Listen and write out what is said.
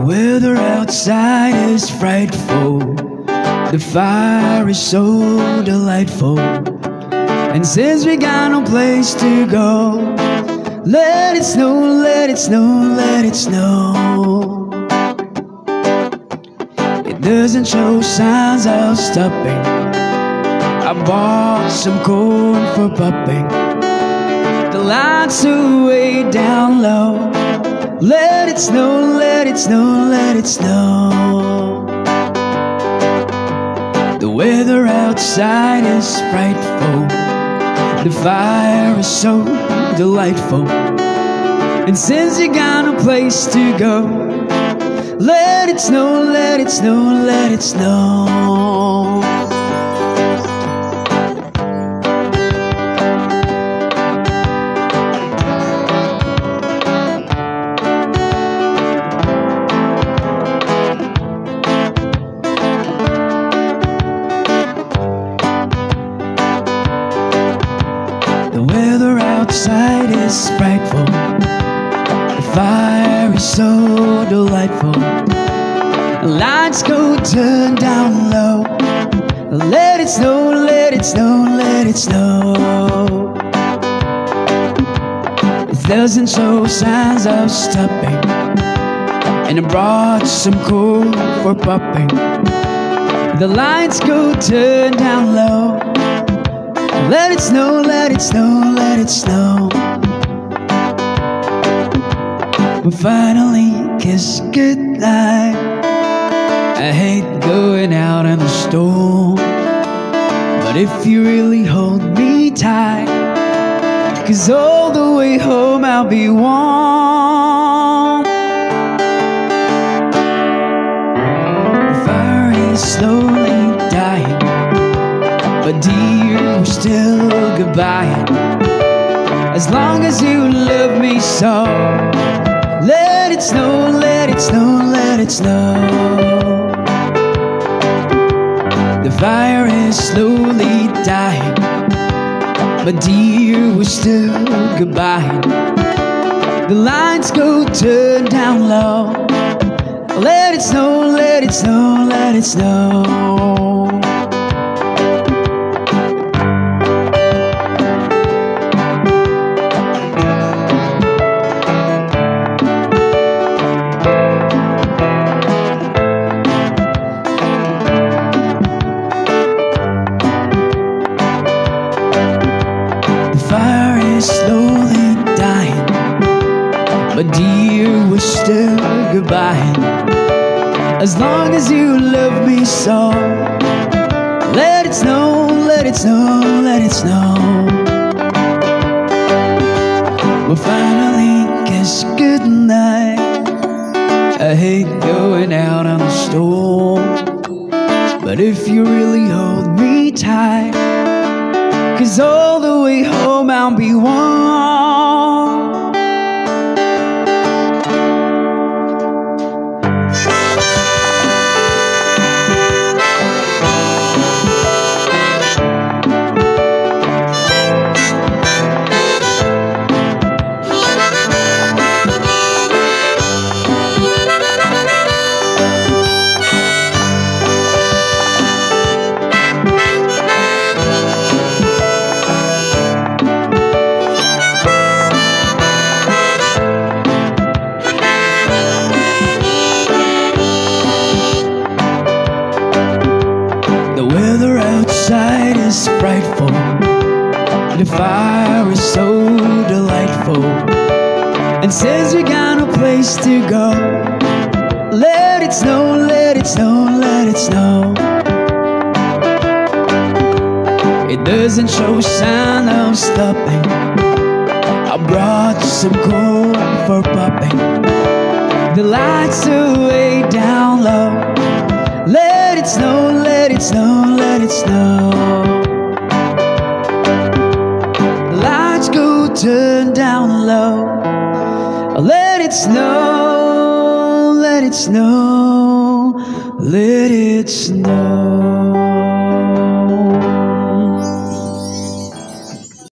Weather outside is frightful, the fire is so delightful, and since we got no place to go, let it snow, let it snow, let it snow. It doesn't show signs of stopping. I bought some corn for popping. The lights are way down low. Let it snow, let it snow, let it snow. The weather outside is frightful, the fire is so delightful, and since you got no place to go, let it snow, let it snow, let it snow. The weather outside is frightful, the fire is so delightful, the lights go turn down low. Let it snow, let it snow, let it snow. It doesn't show signs of stopping, and I brought some corn for popping. The lights go turn down low. Let it snow, let it snow, let it snow. We finally kiss goodnight. I hate going out in the storm, but if you really hold me tight, 'cause all the way home I'll be warm. The fire is slowly dying, but dear, we're still goodbye. As long as you love me so, let it snow, let it snow, let it snow. The fire is slowly dying, but dear, we're still goodbye. The lights go turn down low. Let it snow, let it snow, let it snow. Fire is slowly dying, but dear, we're still goodbye. As long as you love me so, let it snow, let it snow, let it snow. We'll finally kiss goodnight. I hate going out on the storm, but if you really hold me tight, 'cause all the way home I'll be warm. The weather outside is frightful, the fire is so delightful, and since we got no place to go, let it snow, let it snow, let it snow. It doesn't show sign of stopping. I brought some corn for popping. The lights are way down low. Let it snow, let it snow, let it snow. Lights go turn down low. Let it snow, let it snow, let it snow.